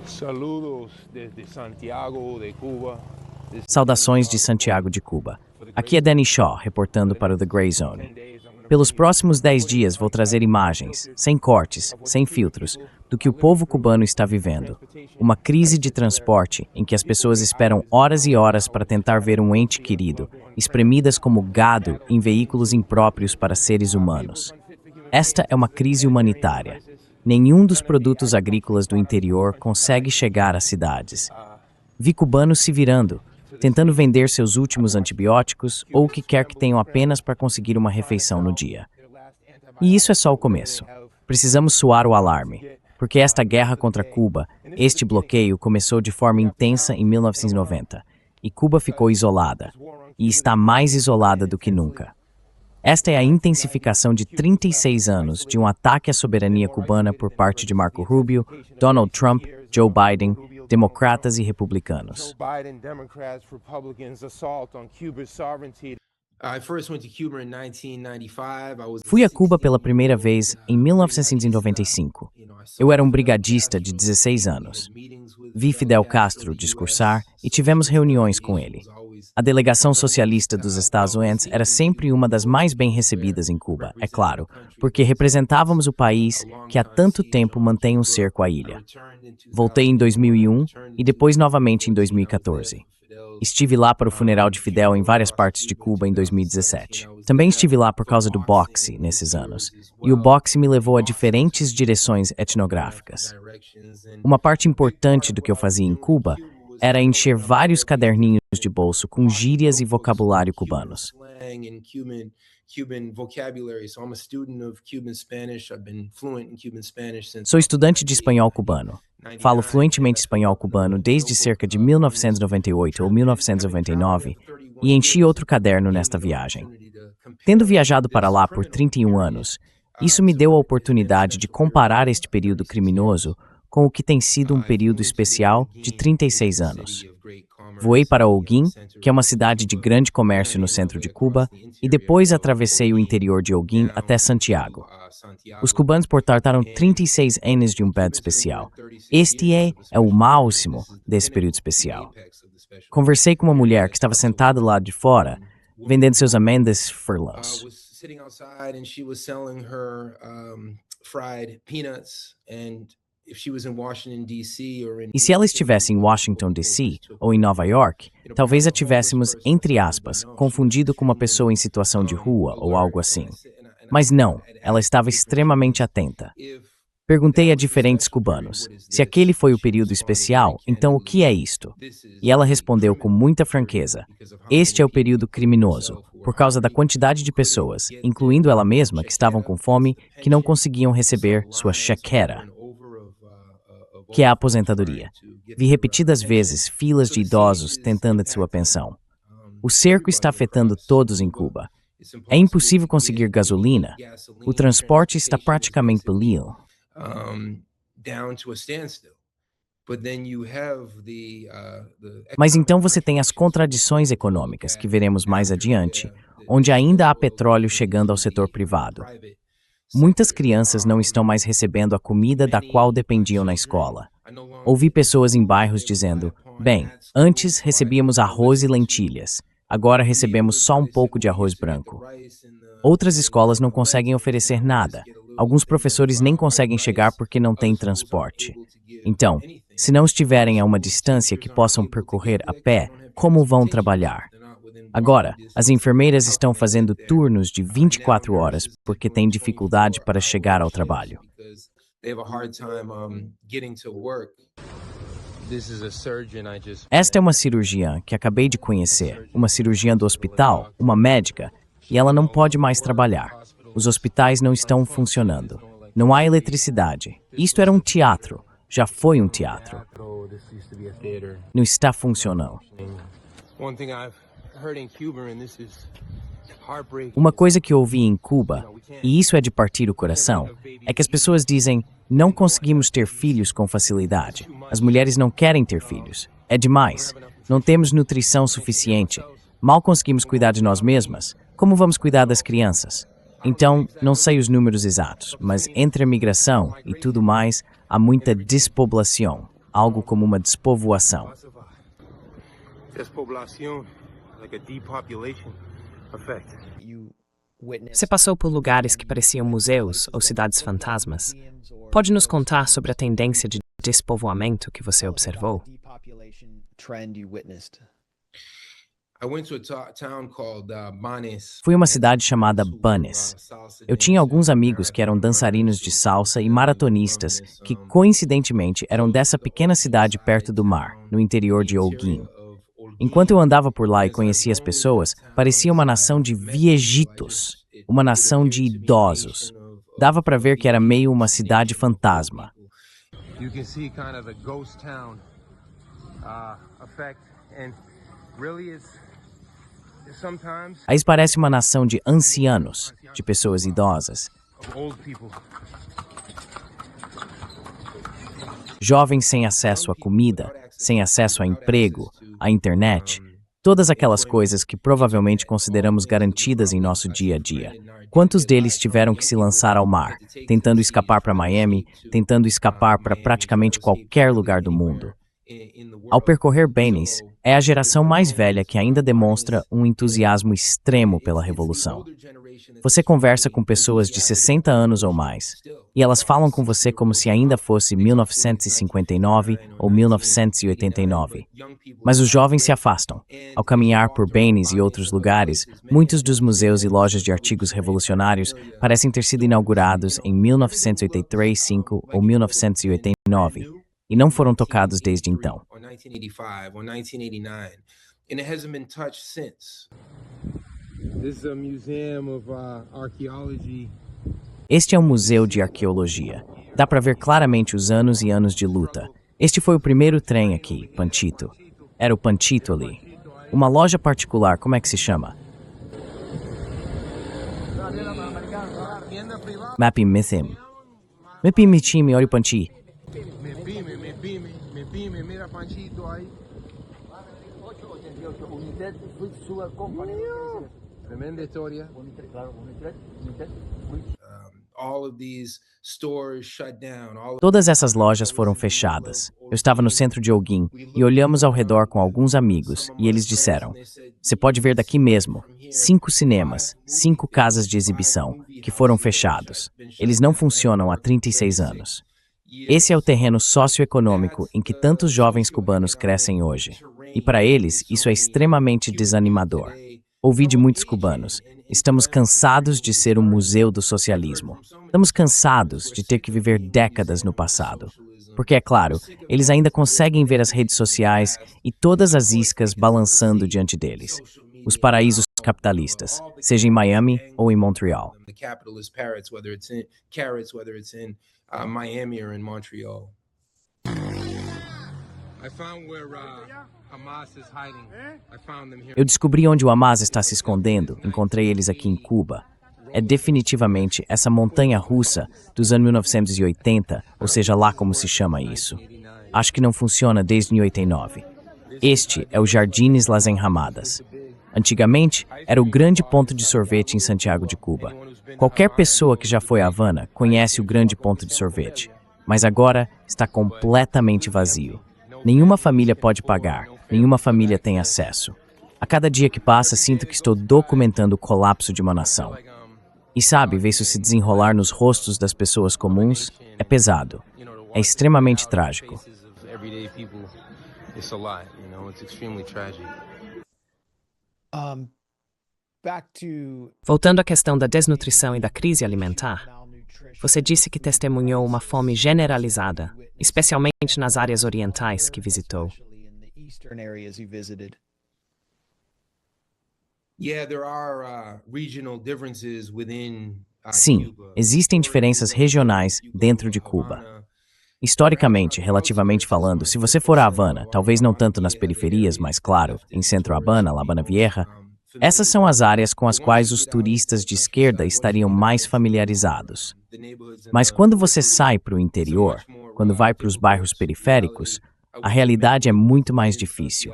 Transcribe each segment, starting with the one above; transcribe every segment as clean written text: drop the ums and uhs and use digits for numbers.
Saludos desde Santiago de Cuba. Saudações de Santiago de Cuba. Aqui é Danny Shaw, reportando para o The Grey Zone. Pelos próximos 10 dias vou trazer imagens, sem cortes, sem filtros, do que o povo cubano está vivendo. Uma crise de transporte em que as pessoas esperam horas e horas para tentar ver um ente querido, espremidas como gado em veículos impróprios para seres humanos. Esta é uma crise humanitária. Nenhum dos produtos agrícolas do interior consegue chegar às cidades. Vi cubanos se virando, tentando vender seus últimos antibióticos ou o que quer que tenham apenas para conseguir uma refeição no dia. E isso é só o começo. Precisamos soar o alarme, porque esta guerra contra Cuba, este bloqueio começou de forma intensa em 1990, e Cuba ficou isolada, e está mais isolada do que nunca. Esta é a intensificação de 36 anos de um ataque à soberania cubana por parte de Marco Rubio, Donald Trump, Joe Biden, democratas e republicanos. Fui a Cuba pela primeira vez em 1995. Eu era um brigadista de 16 anos. Vi Fidel Castro discursar e tivemos reuniões com ele. A delegação socialista dos Estados Unidos era sempre uma das mais bem recebidas em Cuba, é claro, porque representávamos o país que há tanto tempo mantém um cerco à ilha. Voltei em 2001 e depois novamente em 2014. Estive lá para o funeral de Fidel em várias partes de Cuba em 2017. Também estive lá por causa do boxe nesses anos, e o boxe me levou a diferentes direções etnográficas. Uma parte importante do que eu fazia em Cuba era encher vários caderninhos de bolso com gírias e vocabulário cubanos. Sou estudante de espanhol cubano. Falo fluentemente espanhol cubano desde cerca de 1998 ou 1999 e enchi outro caderno nesta viagem. Tendo viajado para lá por 31 anos, isso me deu a oportunidade de comparar este período criminoso com o que tem sido um período especial de 36 anos. Voei para Holguín, que é uma cidade de grande comércio no centro de Cuba, e depois atravessei o interior de Holguín até Santiago. Os cubanos trataram 36 anos de um período especial. Este é o máximo desse período especial. Conversei com uma mulher que estava sentada lá de fora, vendendo seus amêndoas furlãs. E se ela estivesse em Washington, D.C. ou em Nova York, talvez a tivéssemos, entre aspas, confundido com uma pessoa em situação de rua ou algo assim. Mas não, ela estava extremamente atenta. Perguntei a diferentes cubanos, se aquele foi o período especial, então o que é isto? E ela respondeu com muita franqueza, este é o período criminoso, por causa da quantidade de pessoas, incluindo ela mesma, que estavam com fome, que não conseguiam receber sua chequera, que é a aposentadoria. Vi repetidas vezes filas de idosos tentando de sua pensão. O cerco está afetando todos em Cuba. É impossível conseguir gasolina. O transporte está praticamente parado. Mas então você tem as contradições econômicas, que veremos mais adiante, onde ainda há petróleo chegando ao setor privado. Muitas crianças não estão mais recebendo a comida da qual dependiam na escola. Ouvi pessoas em bairros dizendo, bem, antes recebíamos arroz e lentilhas, agora recebemos só um pouco de arroz branco. Outras escolas não conseguem oferecer nada. Alguns professores nem conseguem chegar porque não têm transporte. Então, se não estiverem a uma distância que possam percorrer a pé, como vão trabalhar? Agora, as enfermeiras estão fazendo turnos de 24 horas porque têm dificuldade para chegar ao trabalho. Esta é uma cirurgiã que acabei de conhecer, uma cirurgiã do hospital, uma médica, e ela não pode mais trabalhar. Os hospitais não estão funcionando. Não há eletricidade. Isto era um teatro. Já foi um teatro. Não está funcionando. Uma coisa que ouvi em Cuba, e isso é de partir o coração, é que as pessoas dizem, não conseguimos ter filhos com facilidade. As mulheres não querem ter filhos. É demais. Não temos nutrição suficiente. Mal conseguimos cuidar de nós mesmas. Como vamos cuidar das crianças? Então, não sei os números exatos, mas entre a migração e tudo mais, há muita despoblação. algo como uma despovoação. Despoblación, like a depopulation effect. Você passou por lugares que pareciam museus ou cidades fantasmas. Pode nos contar sobre a tendência de despovoamento que você observou? I went to a town called Banes. Fui a uma cidade chamada Banes. Eu tinha alguns amigos que eram dançarinos de salsa e maratonistas que, coincidentemente, eram dessa pequena cidade perto do mar, no interior de Holguín. Enquanto eu andava por lá e conhecia as pessoas, parecia uma nação de viejitos, uma nação de idosos. Dava para ver que era meio uma cidade fantasma. You can see kind of the ghost town effect, and really it's sometimes Aí parece uma nação de ancianos, de pessoas idosas. of old people. Jovens sem acesso à comida, sem acesso a emprego, à internet, todas aquelas coisas que provavelmente consideramos garantidas em nosso dia a dia. Quantos deles tiveram que se lançar ao mar, tentando escapar para Miami, tentando escapar para praticamente qualquer lugar do mundo? Ao percorrer Banes, é a geração mais velha que ainda demonstra um entusiasmo extremo pela revolução. Você conversa com pessoas de 60 anos ou mais, e elas falam com você como se ainda fosse 1959 ou 1989. Mas os jovens se afastam. Ao caminhar por Banes e outros lugares, muitos dos museus e lojas de artigos revolucionários parecem ter sido inaugurados em 1983, 5 ou 1989, e não foram tocados desde então. Or 1985 or 1989, and it hasn't been touched since. This is a museum of archaeology. Este é um museu de arqueologia. Dá para ver claramente os anos e anos de luta. Este foi o primeiro trem aqui, Panchito. Era o Panchito ali. Uma loja particular, como é que se chama? Mapi Mithim. Mapi Mithim, olha o Panchi. Me pime, mira Panchito aí. Tremenda história. All of these stores shut down. Todas essas lojas foram fechadas. Eu estava no centro de Holguín e olhamos ao redor com alguns amigos e eles disseram: você pode ver daqui mesmo, 5 cinemas, 5 casas de exibição, que foram fechados. Eles não funcionam há 36 anos. Esse é o terreno socioeconômico em que tantos jovens cubanos crescem hoje. E para eles, isso é extremamente desanimador. Ouvi de muitos cubanos: estamos cansados de ser um museu do socialismo. Estamos cansados de ter que viver décadas no passado. Porque, é claro, eles ainda conseguem ver as redes sociais e todas as iscas balançando diante deles. Os paraísos capitalistas, seja em Miami ou em Montreal. The capitalist parrots, whether it's in carrots, whether it's in Miami or in Montreal. I found where Hamas is hiding. I found them here. Eu descobri onde o Hamas está se escondendo. Encontrei eles aqui em Cuba. É definitivamente essa montanha russa dos anos 1980, ou seja lá como se chama isso. Acho que não funciona desde 1989. Este é o Jardines Las Enramadas. Antigamente, era o grande ponto de sorvete em Santiago de Cuba. Qualquer pessoa que já foi a Havana conhece o grande ponto de sorvete, mas agora está completamente vazio. Nenhuma família pode pagar, nenhuma família tem acesso. A cada dia que passa, sinto que estou documentando o colapso de uma nação. E sabe, ver isso se desenrolar nos rostos das pessoas comuns é pesado. É extremamente trágico. Everyday people, it's a lot, it's extremely tragic. Voltando à questão da desnutrição e da crise alimentar, você disse que testemunhou uma fome generalizada, especialmente nas áreas orientais que visitou. Yeah, there are regional differences within Sim, Cuba. existem diferenças regionais dentro de Cuba. Historicamente, relativamente falando, se você for a Havana, talvez não tanto nas periferias, mas claro, em Centro Habana, La Habana Vieja, essas são as áreas com as quais os turistas de esquerda estariam mais familiarizados. Mas quando você sai para o interior, quando vai para os bairros periféricos, a realidade é muito mais difícil.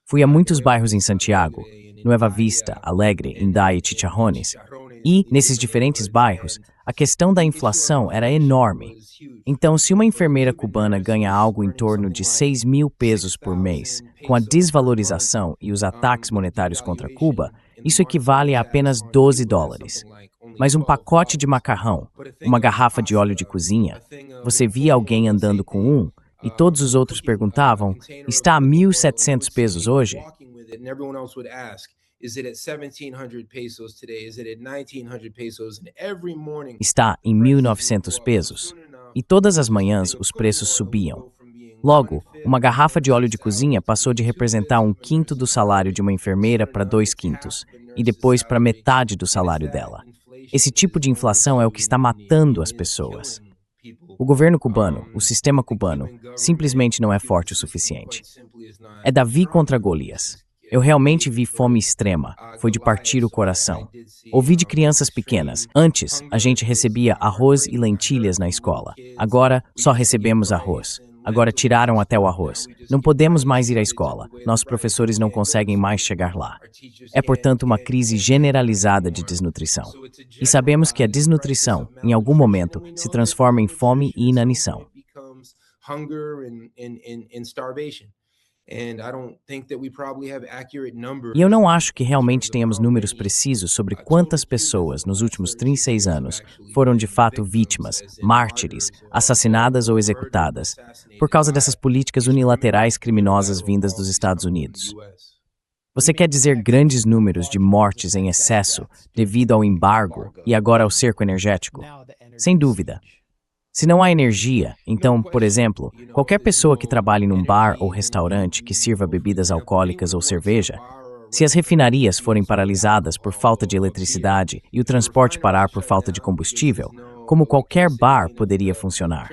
Fui a muitos bairros em Santiago, Nueva Vista, Alegre, Indá e Chicharrones, e, nesses diferentes bairros, a questão da inflação era enorme. Então, se uma enfermeira cubana ganha algo em torno de 6 mil pesos por mês, com a desvalorização e os ataques monetários contra Cuba, isso equivale a apenas $12. Mas um pacote de macarrão, uma garrafa de óleo de cozinha, você via alguém andando com um, e todos os outros perguntavam, está a 1.700 pesos hoje? Está em 1.900 pesos. E todas as manhãs os preços subiam. Logo, uma garrafa de óleo de cozinha passou de representar 1/5 do salário de uma enfermeira para 2/5, e depois para metade do salário dela. Esse tipo de inflação é o que está matando as pessoas. O governo cubano, o sistema cubano, simplesmente não é forte o suficiente. É Davi contra Golias. Eu realmente vi fome extrema, foi de partir o coração. Ouvi de crianças pequenas. Antes, a gente recebia arroz e lentilhas na escola. Agora, só recebemos arroz. Agora tiraram até o arroz. Não podemos mais ir à escola. Nossos professores não conseguem mais chegar lá. É, portanto, uma crise generalizada de desnutrição. E sabemos que a desnutrição, em algum momento, se transforma em fome e inanição. E eu não acho que realmente tenhamos números precisos sobre quantas pessoas, nos últimos 36 anos, foram de fato vítimas, mártires, assassinadas ou executadas, por causa dessas políticas unilaterais criminosas vindas dos Estados Unidos. Você quer dizer grandes números de mortes em excesso devido ao embargo e agora ao cerco energético? Sem dúvida. Se não há energia, então, por exemplo, qualquer pessoa que trabalhe num bar ou restaurante que sirva bebidas alcoólicas ou cerveja, se as refinarias forem paralisadas por falta de eletricidade e o transporte parar por falta de combustível, como qualquer bar poderia funcionar?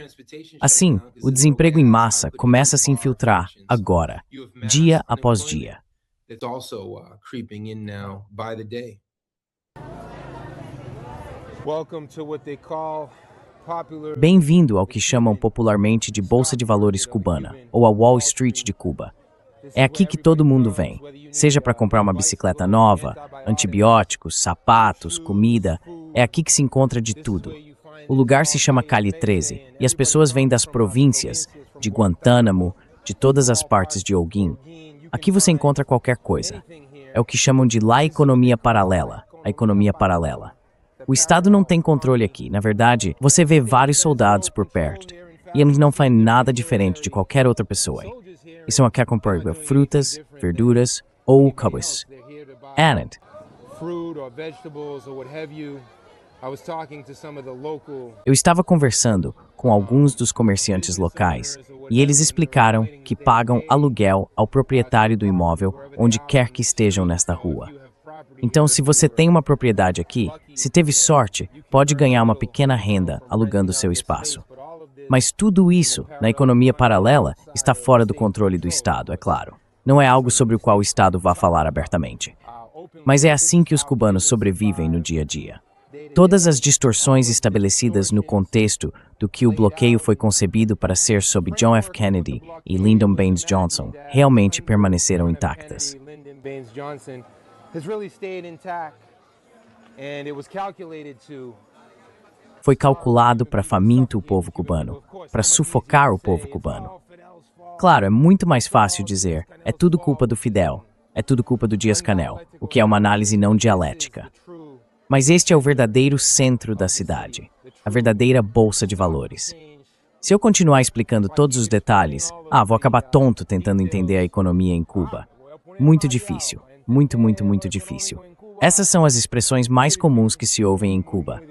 Assim, o desemprego em massa começa a se infiltrar agora, dia após dia. Bem-vindo ao que chamam popularmente de Bolsa de Valores cubana, ou a Wall Street de Cuba. É aqui que todo mundo vem, seja para comprar uma bicicleta nova, antibióticos, sapatos, comida, é aqui que se encontra de tudo. O lugar se chama Calle 13 e as pessoas vêm das províncias, de Guantánamo, de todas as partes de Holguín. Aqui você encontra qualquer coisa. É o que chamam de La Economia Paralela, a economia paralela. O Estado não tem controle aqui. Na verdade, você vê vários soldados por perto. E eles não fazem nada diferente de qualquer outra pessoa. Eles são aqui a comprar frutas, verduras ou cubos. And eu estava conversando com alguns dos comerciantes locais e eles explicaram que pagam aluguel ao proprietário do imóvel onde quer que estejam nesta rua. Então, se você tem uma propriedade aqui, se teve sorte, pode ganhar uma pequena renda alugando seu espaço. Mas tudo isso, na economia paralela, está fora do controle do Estado, é claro. Não é algo sobre o qual o Estado vá falar abertamente. Mas é assim que os cubanos sobrevivem no dia a dia. Todas as distorções estabelecidas no contexto do que o bloqueio foi concebido para ser sob John F. Kennedy e Lyndon Baines Johnson realmente permaneceram intactas. Foi calculado para faminto o povo cubano, para sufocar o povo cubano. Claro, é muito mais fácil dizer, é tudo culpa do Fidel, é tudo culpa do Dias-Canel, o que é uma análise não dialética. Mas este é o verdadeiro centro da cidade, a verdadeira bolsa de valores. Se eu continuar explicando todos os detalhes, vou acabar tonto tentando entender a economia em Cuba. Muito difícil, muito difícil. Essas são as expressões mais comuns que se ouvem em Cuba.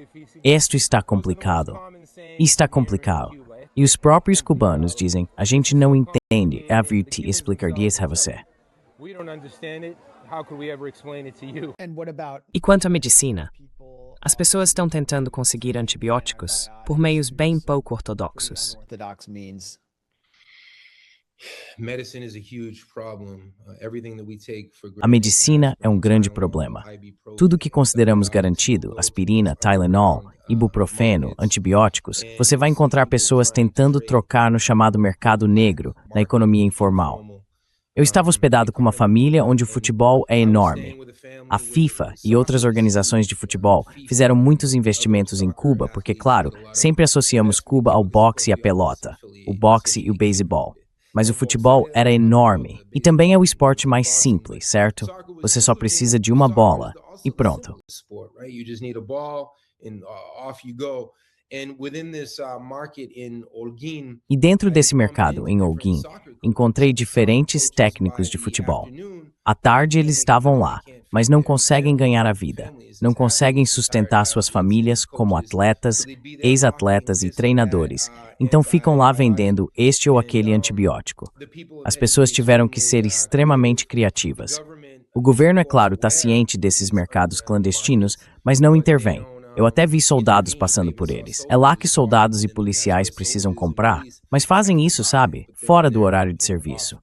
Isto está complicado. Está complicado. E os próprios cubanos dizem, a gente não entende, havia te explicar disso a você. E quanto à medicina? As pessoas estão tentando conseguir antibióticos por meios bem pouco ortodoxos. A medicina é um grande problema. Tudo que consideramos garantido, aspirina, Tylenol, ibuprofeno, antibióticos, você vai encontrar pessoas tentando trocar no chamado mercado negro, na economia informal. Eu estava hospedado com uma família onde o futebol é enorme. A FIFA e outras organizações de futebol fizeram muitos investimentos em Cuba porque, claro, sempre associamos Cuba ao boxe e à pelota, o boxe e o beisebol. Mas o futebol era enorme e também é o esporte mais simples, certo? Você só precisa de uma bola e pronto. E dentro desse mercado, em Holguín, encontrei diferentes técnicos de futebol. À tarde eles estavam lá, mas não conseguem ganhar a vida. Não conseguem sustentar suas famílias como atletas, ex-atletas e treinadores. Então ficam lá vendendo este ou aquele antibiótico. As pessoas tiveram que ser extremamente criativas. O governo, é claro, está ciente desses mercados clandestinos, mas não intervém. Eu até vi soldados passando por eles. É lá que soldados e policiais precisam comprar, mas fazem isso, sabe, fora do horário de serviço.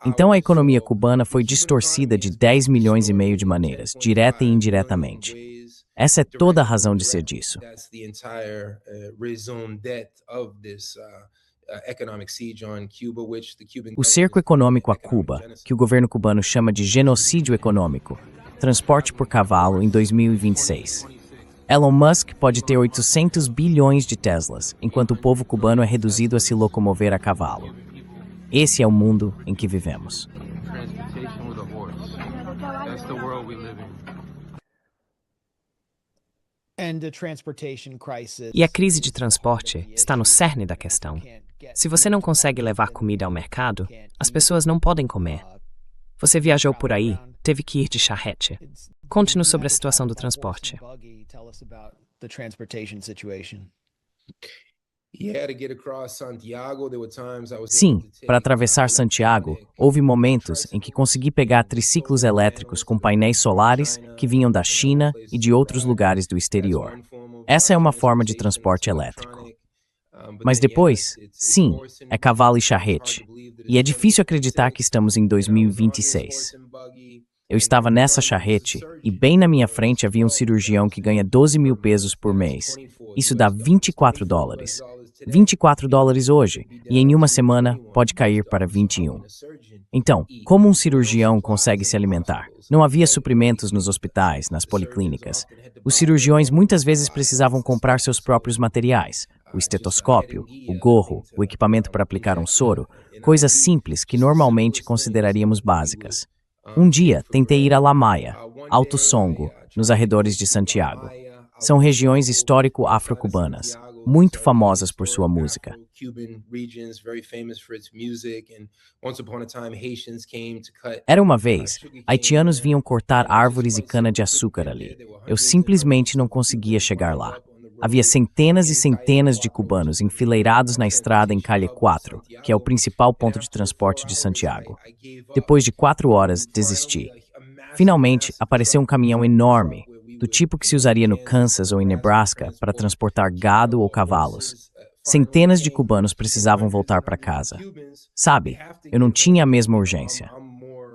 Então a economia cubana foi distorcida de 10 milhões e meio de maneiras, direta e indiretamente. Essa é toda a razão de ser disso. O cerco econômico a Cuba, que o governo cubano chama de genocídio econômico, transporte por cavalo em 2026. Elon Musk pode ter 800 bilhões de Teslas, enquanto o povo cubano é reduzido a se locomover a cavalo. Esse é o mundo em que vivemos. E a crise de transporte está no cerne da questão. Se você não consegue levar comida ao mercado, as pessoas não podem comer. Você viajou por aí, teve que ir de charrete. Conte-nos sobre a situação do transporte. Sim, para atravessar Santiago, houve momentos em que consegui pegar triciclos elétricos com painéis solares que vinham da China e de outros lugares do exterior. Essa é uma forma de transporte elétrico. Mas depois, sim, é cavalo e charrete. E é difícil acreditar que estamos em 2026. Eu estava nessa charrete e bem na minha frente havia um cirurgião que ganha 12 mil pesos por mês. Isso dá 24 dólares. 24 dólares hoje, e em uma semana pode cair para 21. Então, como um cirurgião consegue se alimentar? Não havia suprimentos nos hospitais, nas policlínicas. Os cirurgiões muitas vezes precisavam comprar seus próprios materiais, o estetoscópio, o gorro, o equipamento para aplicar um soro, coisas simples que normalmente consideraríamos básicas. Um dia, tentei ir a La Maya, Alto Songo, nos arredores de Santiago. São regiões histórico-afro-cubanas, muito famosas por sua música. Era uma vez, haitianos vinham cortar árvores e cana-de-açúcar ali. Eu simplesmente não conseguia chegar lá. Havia centenas e centenas de cubanos enfileirados na estrada em Calle 4, que é o principal ponto de transporte de Santiago. Depois de 4 horas, desisti. Finalmente, apareceu um caminhão enorme, do tipo que se usaria no Kansas ou em Nebraska para transportar gado ou cavalos. Centenas de cubanos precisavam voltar para casa. Sabe, eu não tinha a mesma urgência.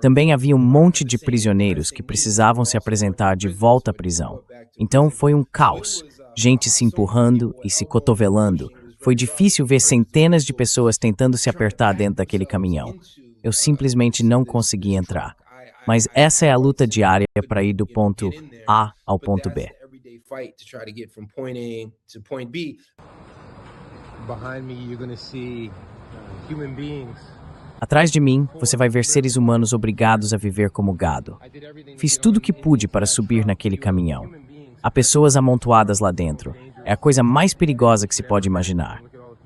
Também havia um monte de prisioneiros que precisavam se apresentar de volta à prisão. Então foi um caos. Gente se empurrando e se cotovelando. Foi difícil ver centenas de pessoas tentando se apertar dentro daquele caminhão. Eu simplesmente não consegui entrar. Mas essa é a luta diária para ir do ponto A ao ponto B. Atrás de mim, você vai ver seres humanos obrigados a viver como gado. Fiz tudo o que pude para subir naquele caminhão. Há pessoas amontoadas lá dentro. É a coisa mais perigosa que se pode imaginar.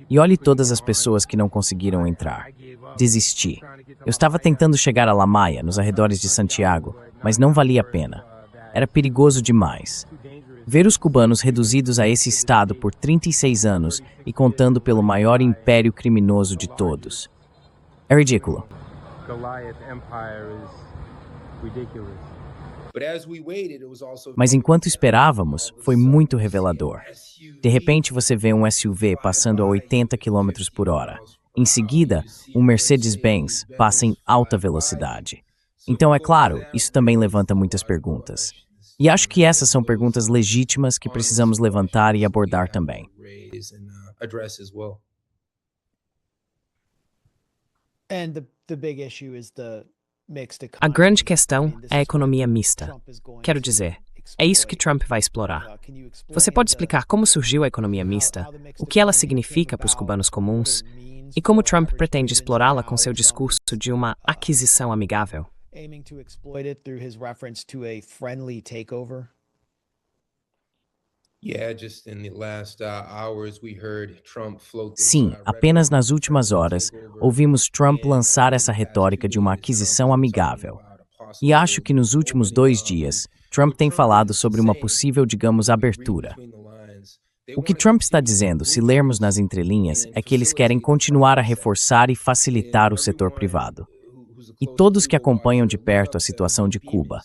E olhe todas as pessoas que não conseguiram entrar. Desisti. Eu estava tentando chegar a La Maya, nos arredores de Santiago, mas não valia a pena. Era perigoso demais. Ver os cubanos reduzidos a esse estado por 36 anos e contando pelo maior império criminoso de todos. É ridículo. Mas enquanto esperávamos, foi muito revelador. De repente você vê um SUV passando a 80 km por hora. Em seguida, um Mercedes-Benz passa em alta velocidade. Então, é claro, isso também levanta muitas perguntas. E acho que essas são perguntas legítimas que precisamos levantar e abordar também. A grande questão é a economia mista. Quero dizer, é isso que Trump vai explorar. Você pode explicar como surgiu a economia mista, o que ela significa para os cubanos comuns e como Trump pretende explorá-la com seu discurso de uma aquisição amigável? Sim, apenas nas últimas horas ouvimos Trump lançar essa retórica de uma aquisição amigável. E acho que nos últimos 2 dias, Trump tem falado sobre uma possível, digamos, abertura. O que Trump está dizendo, se lermos nas entrelinhas, é que eles querem continuar a reforçar e facilitar o setor privado. E todos que acompanham de perto a situação de Cuba,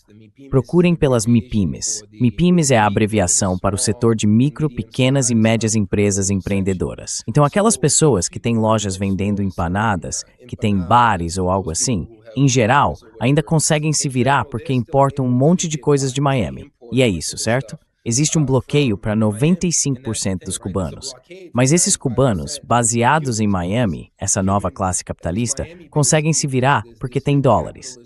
procurem pelas MIPIMES. MIPIMES é a abreviação para o setor de micro, pequenas e médias empresas empreendedoras. Então, aquelas pessoas que têm lojas vendendo empanadas, que têm bares ou algo assim, em geral, ainda conseguem se virar porque importam um monte de coisas de Miami. E é isso, certo? Existe um bloqueio para 95% dos cubanos. Mas esses cubanos, baseados em Miami, essa nova classe capitalista, conseguem se virar porque têm dólares.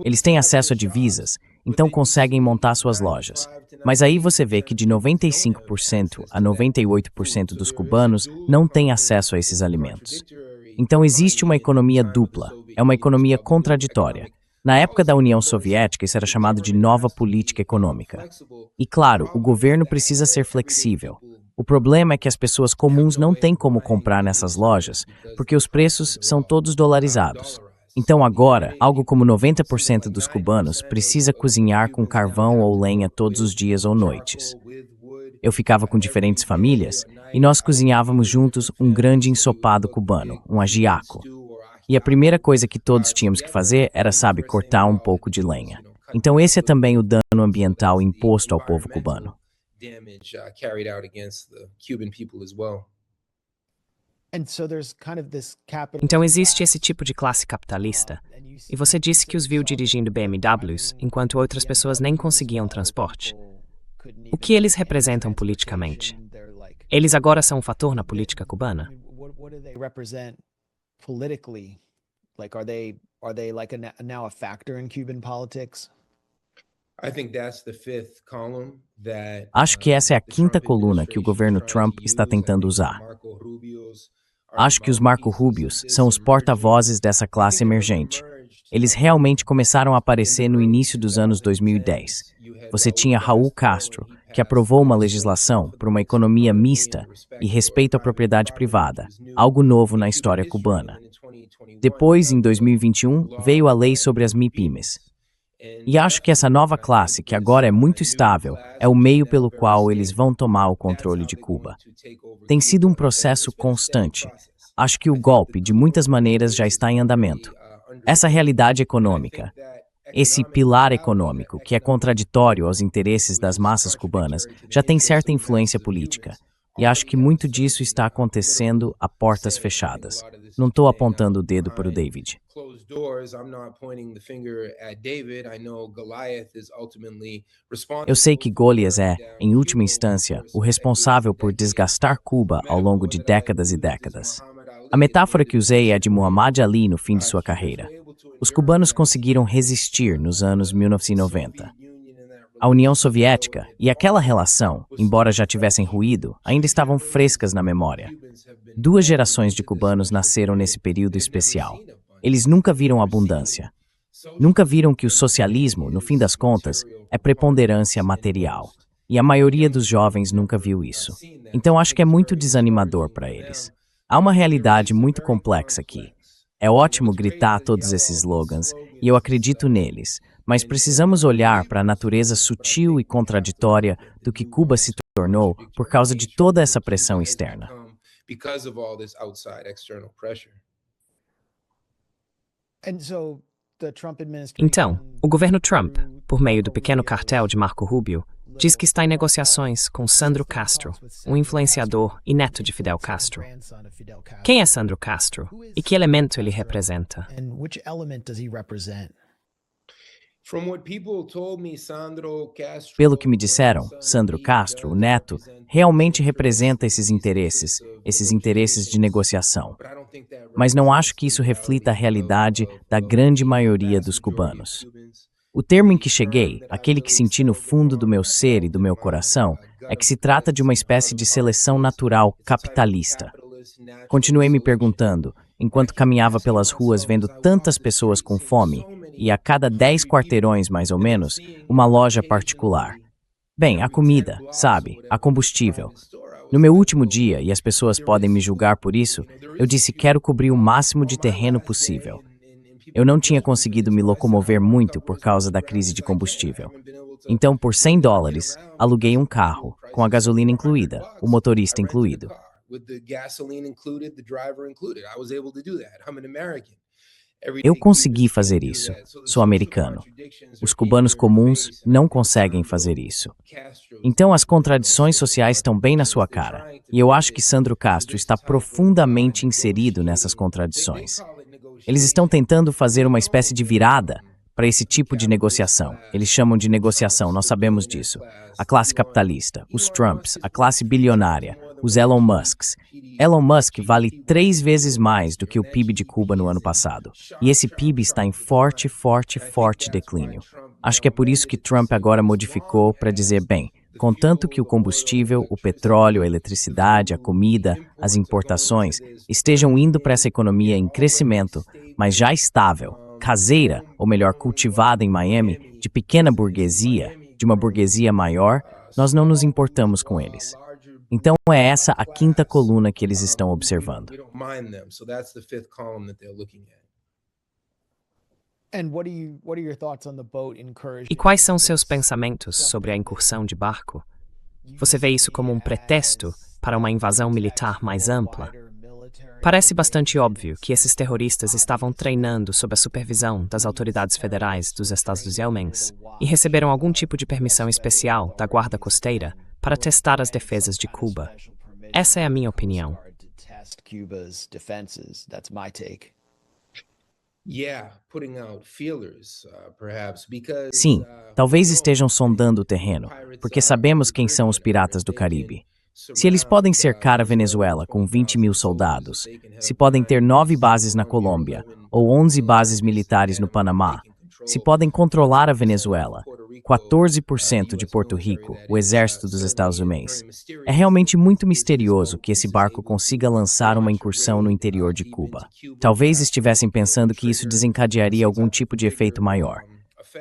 Eles têm acesso a divisas, então conseguem montar suas lojas. Mas aí você vê que de 95% a 98% dos cubanos não têm acesso a esses alimentos. Então existe uma economia dupla, é uma economia contraditória. Na época da União Soviética, isso era chamado de nova política econômica. E claro, o governo precisa ser flexível. O problema é que as pessoas comuns não têm como comprar nessas lojas, porque os preços são todos dolarizados. Então agora, algo como 90% dos cubanos precisa cozinhar com carvão ou lenha todos os dias ou noites. Eu ficava com diferentes famílias e nós cozinhávamos juntos um grande ensopado cubano, um ajiaco. E a primeira coisa que todos tínhamos que fazer era, cortar um pouco de lenha. Então esse é também o dano ambiental imposto ao povo cubano. Então existe esse tipo de classe capitalista, e você disse que os viu dirigindo BMWs, enquanto outras pessoas nem conseguiam transporte. O que eles representam politicamente? Eles agora são um fator na política cubana? Acho que essa é a 5ª coluna que o governo Trump está tentando usar. Acho que os Marco Rubios são os porta-vozes dessa classe emergente. Eles realmente começaram a aparecer no início dos anos 2010. Você tinha Raul Castro, que aprovou uma legislação por uma economia mista e respeito à propriedade privada, algo novo na história cubana. Depois, em 2021, veio a lei sobre as MIPIMES. E acho que essa nova classe, que agora é muito estável, é o meio pelo qual eles vão tomar o controle de Cuba. Tem sido um processo constante. Acho que o golpe, de muitas maneiras, já está em andamento. Essa realidade econômica, esse pilar econômico, que é contraditório aos interesses das massas cubanas, já tem certa influência política. E acho que muito disso está acontecendo a portas fechadas. Não estou apontando o dedo para o David. Eu sei que Golias é, em última instância, o responsável por desgastar Cuba ao longo de décadas e décadas. A metáfora que usei é de Muhammad Ali no fim de sua carreira. Os cubanos conseguiram resistir nos anos 1990. A União Soviética e aquela relação, embora já tivessem ruído, ainda estavam frescas na memória. 2 gerações de cubanos nasceram nesse período especial. Eles nunca viram abundância. Nunca viram que o socialismo, no fim das contas, é preponderância material. E a maioria dos jovens nunca viu isso. Então acho que é muito desanimador para eles. Há uma realidade muito complexa aqui. É ótimo gritar todos esses slogans, e eu acredito neles, mas precisamos olhar para a natureza sutil e contraditória do que Cuba se tornou por causa de toda essa pressão externa. Então, o governo Trump, por meio do pequeno cartel de Marco Rubio, diz que está em negociações com Sandro Castro, um influenciador e neto de Fidel Castro. Quem é Sandro Castro e que elemento ele representa? Pelo que me disseram, Sandro Castro, o neto, realmente representa esses interesses de negociação. Mas não acho que isso reflita a realidade da grande maioria dos cubanos. O termo em que cheguei, aquele que senti no fundo do meu ser e do meu coração, é que se trata de uma espécie de seleção natural capitalista. Continuei me perguntando, enquanto caminhava pelas ruas vendo tantas pessoas com fome, e a cada 10 quarteirões, mais ou menos, uma loja particular. Bem, a comida, sabe, a combustível. No meu último dia, e as pessoas podem me julgar por isso, eu disse quero cobrir o máximo de terreno possível. Eu não tinha conseguido me locomover muito por causa da crise de combustível. Então, por $100, aluguei um carro, com a gasolina incluída, o motorista incluído. Eu consegui fazer isso. Sou americano. Os cubanos comuns não conseguem fazer isso. Então as contradições sociais estão bem na sua cara. E eu acho que Sandro Castro está profundamente inserido nessas contradições. Eles estão tentando fazer uma espécie de virada para esse tipo de negociação. Eles chamam de negociação, nós sabemos disso. A classe capitalista, os Trumps, a classe bilionária, os Elon Musks. Elon Musk vale 3 vezes mais do que o PIB de Cuba no ano passado. E esse PIB está em forte declínio. Acho que é por isso que Trump agora modificou para dizer, bem, contanto que o combustível, o petróleo, a eletricidade, a comida, as importações estejam indo para essa economia em crescimento, mas já estável, caseira, ou melhor, cultivada em Miami, de pequena burguesia, de uma burguesia maior, nós não nos importamos com eles. Então é essa a quinta coluna que eles estão observando. E quais são seus pensamentos sobre a incursão de barco? Você vê isso como um pretexto para uma invasão militar mais ampla? Parece bastante óbvio que esses terroristas estavam treinando sob a supervisão das autoridades federais dos Estados Unidos e receberam algum tipo de permissão especial da Guarda Costeira para testar as defesas de Cuba. Essa é a minha opinião. Sim, talvez estejam sondando o terreno, porque sabemos quem são os piratas do Caribe. Se eles podem cercar a Venezuela com 20 mil soldados, se podem ter 9 bases na Colômbia ou 11 bases militares no Panamá, se podem controlar a Venezuela, 14% de Porto Rico, o exército dos Estados Unidos. É realmente muito misterioso que esse barco consiga lançar uma incursão no interior de Cuba. Talvez estivessem pensando que isso desencadearia algum tipo de efeito maior.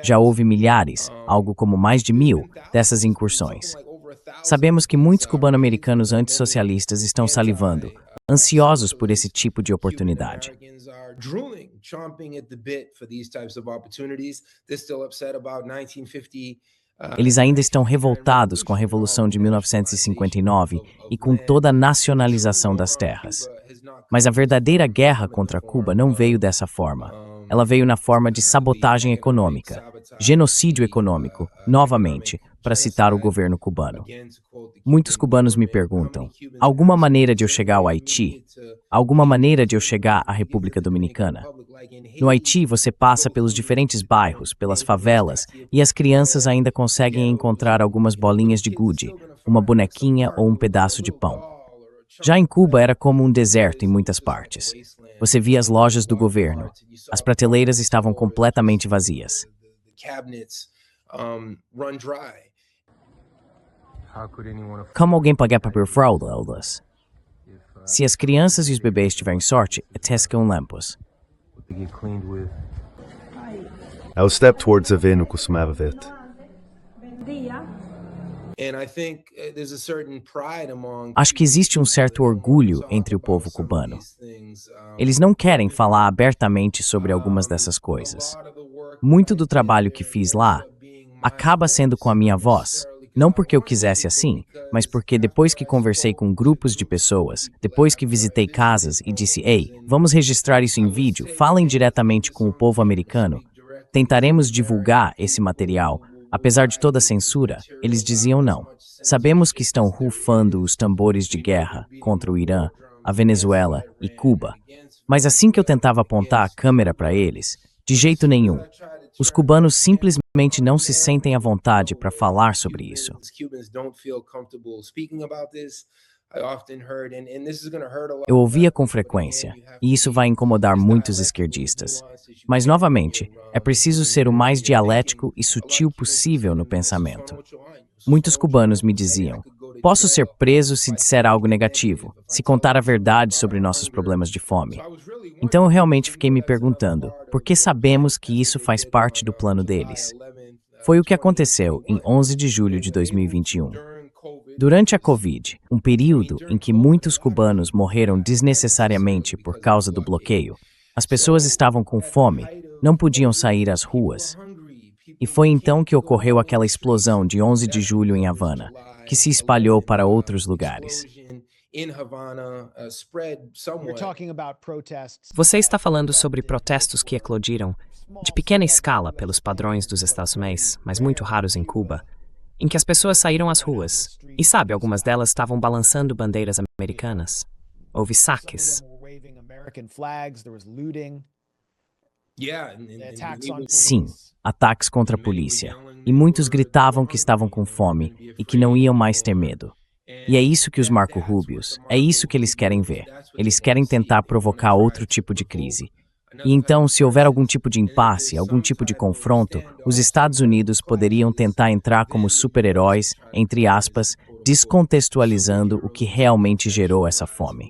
Já houve milhares, algo como mais de 1.000, dessas incursões. Sabemos que muitos cubano-americanos antissocialistas estão salivando, ansiosos por esse tipo de oportunidade. Eles ainda estão revoltados com a Revolução de 1959 e com toda a nacionalização das terras. Mas a verdadeira guerra contra Cuba não veio dessa forma. Ela veio na forma de sabotagem econômica, genocídio econômico, novamente, para citar o governo cubano. Muitos cubanos me perguntam, alguma maneira de eu chegar ao Haiti? Alguma maneira de eu chegar à República Dominicana? No Haiti, você passa pelos diferentes bairros, pelas favelas, e as crianças ainda conseguem encontrar algumas bolinhas de gude, uma bonequinha ou um pedaço de pão. Já em Cuba era como um deserto em muitas partes. Você via as lojas do governo. As prateleiras estavam completamente vazias. Como alguém pagar para fraldas? Se as crianças e os bebês tiverem sorte, até ficam limpos. I'll step towards a vein costumava ver. Acho que existe um certo orgulho entre o povo cubano. Eles não querem falar abertamente sobre algumas dessas coisas. Muito do trabalho que fiz lá acaba sendo com a minha voz. Não porque eu quisesse assim, mas porque depois que conversei com grupos de pessoas, depois que visitei casas e disse, ei, vamos registrar isso em vídeo, falem diretamente com o povo americano, tentaremos divulgar esse material. Apesar de toda a censura, eles diziam não. Sabemos que estão rufando os tambores de guerra contra o Irã, a Venezuela e Cuba. Mas assim que eu tentava apontar a câmera para eles, de jeito nenhum. Os cubanos simplesmente simplesmente não se sentem à vontade para falar sobre isso. Eu ouvia com frequência, e isso vai incomodar muitos esquerdistas. Mas, novamente, é preciso ser o mais dialético e sutil possível no pensamento. Muitos cubanos me diziam: posso ser preso se disser algo negativo, se contar a verdade sobre nossos problemas de fome. Então eu realmente fiquei me perguntando, por que sabemos que isso faz parte do plano deles? Foi o que aconteceu em 11 de julho de 2021. Durante a Covid, um período em que muitos cubanos morreram desnecessariamente por causa do bloqueio, as pessoas estavam com fome, não podiam sair às ruas. E foi então que ocorreu aquela explosão de 11 de julho em Havana, que se espalhou para outros lugares. Você está falando sobre protestos que eclodiram de pequena escala pelos padrões dos Estados Unidos, mas muito raros em Cuba, em que as pessoas saíram às ruas. E sabe, algumas delas estavam balançando bandeiras americanas. Houve saques. Sim, ataques contra a polícia. E muitos gritavam que estavam com fome e que não iam mais ter medo. E é isso que os Marco Rubios, é isso que eles querem ver. Eles querem tentar provocar outro tipo de crise. E então, se houver algum tipo de impasse, algum tipo de confronto, os Estados Unidos poderiam tentar entrar como super-heróis, entre aspas, descontextualizando o que realmente gerou essa fome.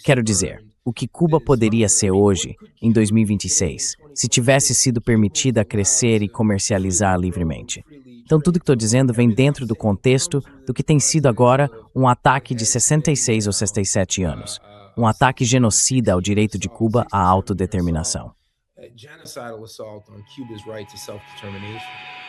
Quero dizer, o que Cuba poderia ser hoje, em 2026, se tivesse sido permitida crescer e comercializar livremente. Então tudo que estou dizendo vem dentro do contexto do que tem sido agora um ataque de 66 ou 67 anos. Um ataque genocida ao direito de Cuba à autodeterminação. Genocidal assault on Cuba's right to self-determination.